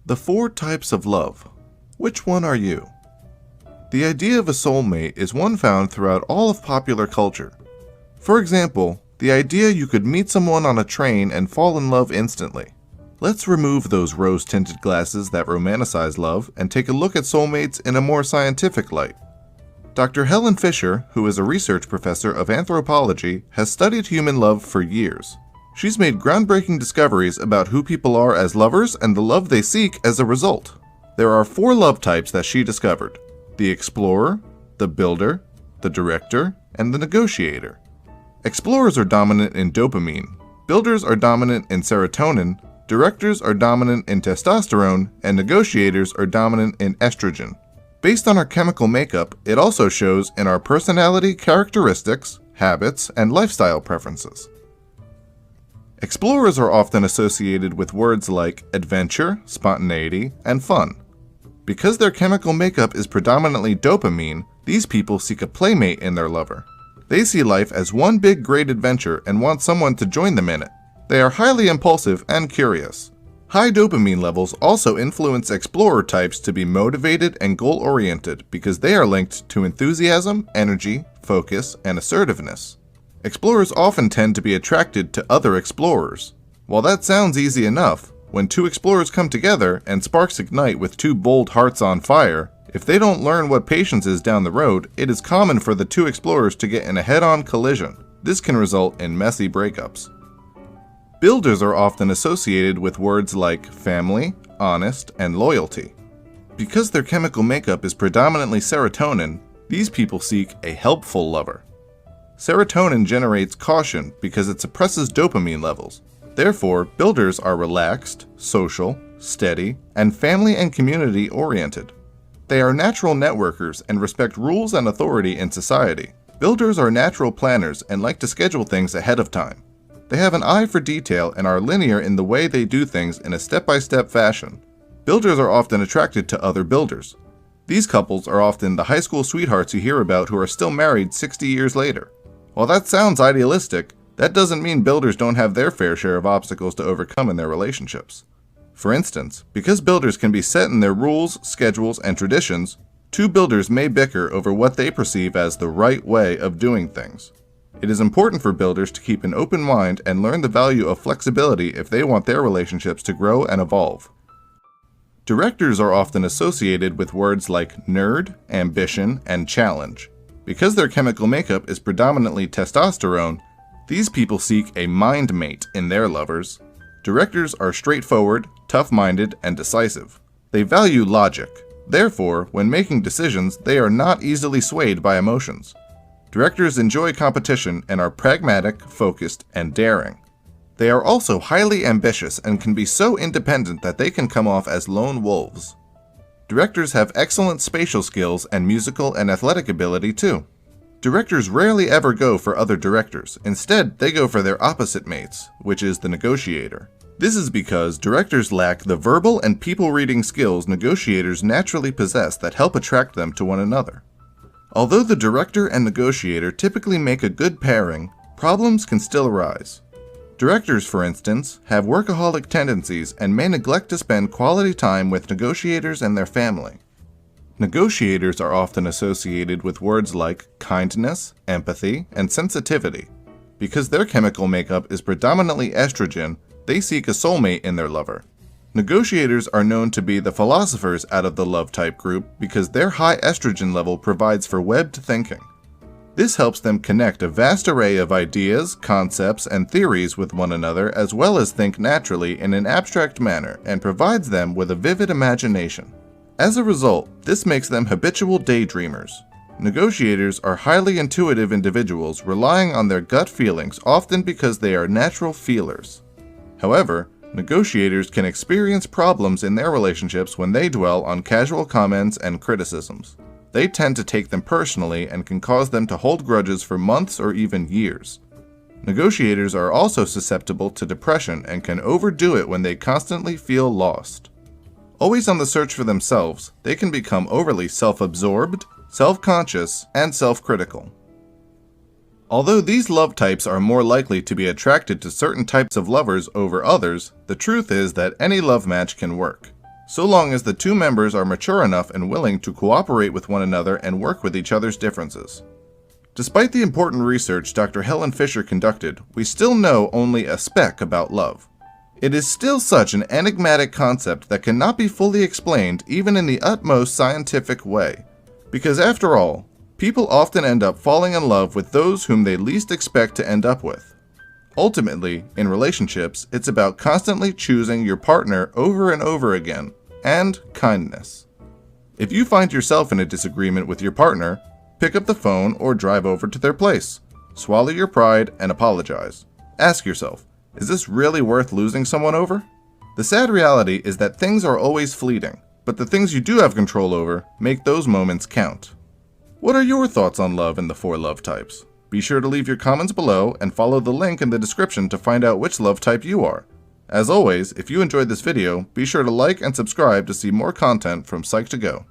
The 4 types of love. Which one are you? The idea of a soulmate is one found throughout all of popular culture. For example, the idea you could meet someone on a train and fall in love instantly. Let's remove those rose-tinted glasses that romanticize love and take a look at soulmates in a more scientific light. Dr. Helen Fisher, who is a research professor of anthropology, has studied human love for years. She's made groundbreaking discoveries about who people are as lovers and the love they seek as a result. There are 4 love types that she discovered: the explorer, the builder, the director, and the negotiator. Explorers are dominant in dopamine, builders are dominant in serotonin, directors are dominant in testosterone, and negotiators are dominant in estrogen. Based on our chemical makeup, it also shows in our personality characteristics, habits, and lifestyle preferences. Explorers are often associated with words like adventure, spontaneity, and fun. Because their chemical makeup is predominantly dopamine, these people seek a playmate in their lover. They see life as one big great adventure and want someone to join them in it. They are highly impulsive and curious. High dopamine levels also influence explorer types to be motivated and goal-oriented because they are linked to enthusiasm, energy, focus, and assertiveness. Explorers often tend to be attracted to other explorers. While that sounds easy enough, when 2 explorers come together and sparks ignite with 2 bold hearts on fire, if they don't learn what patience is down the road, it is common for the 2 explorers to get in a head-on collision. This can result in messy breakups. Builders are often associated with words like family, honest, and loyalty. Because their chemical makeup is predominantly serotonin, these people seek a helpful lover. Serotonin generates caution because it suppresses dopamine levels. Therefore, builders are relaxed, social, steady, and family and community oriented. They are natural networkers and respect rules and authority in society. Builders are natural planners and like to schedule things ahead of time. They have an eye for detail and are linear in the way they do things in a step-by-step fashion. Builders are often attracted to other builders. These couples are often the high school sweethearts you hear about who are still married 60 years later. While that sounds idealistic, that doesn't mean builders don't have their fair share of obstacles to overcome in their relationships. For instance, because builders can be set in their rules, schedules, and traditions, 2 builders may bicker over what they perceive as the right way of doing things. It is important for builders to keep an open mind and learn the value of flexibility if they want their relationships to grow and evolve. Directors are often associated with words like nerd, ambition, and challenge. Because their chemical makeup is predominantly testosterone, these people seek a mind mate in their lovers. Directors are straightforward, tough-minded, and decisive. They value logic. Therefore, when making decisions, they are not easily swayed by emotions. Directors enjoy competition and are pragmatic, focused, and daring. They are also highly ambitious and can be so independent that they can come off as lone wolves. Directors have excellent spatial skills and musical and athletic ability too. Directors rarely ever go for other directors. Instead, they go for their opposite mates, which is the negotiator. This is because directors lack the verbal and people-reading skills negotiators naturally possess that help attract them to one another. Although the director and negotiator typically make a good pairing, problems can still arise. Directors, for instance, have workaholic tendencies and may neglect to spend quality time with negotiators and their family. Negotiators are often associated with words like kindness, empathy, and sensitivity. Because their chemical makeup is predominantly estrogen, they seek a soulmate in their lover. Negotiators are known to be the philosophers out of the love type group because their high estrogen level provides for webbed thinking. This helps them connect a vast array of ideas, concepts, and theories with one another as well as think naturally in an abstract manner and provides them with a vivid imagination. As a result, this makes them habitual daydreamers. Negotiators are highly intuitive individuals relying on their gut feelings often because they are natural feelers. However, negotiators can experience problems in their relationships when they dwell on casual comments and criticisms. They tend to take them personally and can cause them to hold grudges for months or even years. Negotiators are also susceptible to depression and can overdo it when they constantly feel lost. Always on the search for themselves, they can become overly self-absorbed, self-conscious, and self-critical. Although these love types are more likely to be attracted to certain types of lovers over others, the truth is that any love match can work. so long as the two members are mature enough and willing to cooperate with one another and work with each other's differences. Despite the important research Dr. Helen Fisher conducted, we still know only a speck about love. It is still such an enigmatic concept that cannot be fully explained even in the utmost scientific way. Because after all, people often end up falling in love with those whom they least expect to end up with. Ultimately, in relationships, it's about constantly choosing your partner over and over again, and kindness. If you find yourself in a disagreement with your partner, pick up the phone or drive over to their place. Swallow your pride and apologize. Ask yourself, is this really worth losing someone over? The sad reality is that things are always fleeting, but the things you do have control over make those moments count. What are your thoughts on love and the 4 love types? Be sure to leave your comments below and follow the link in the description to find out which love type you are. As always, if you enjoyed this video, be sure to like and subscribe to see more content from Psych2Go.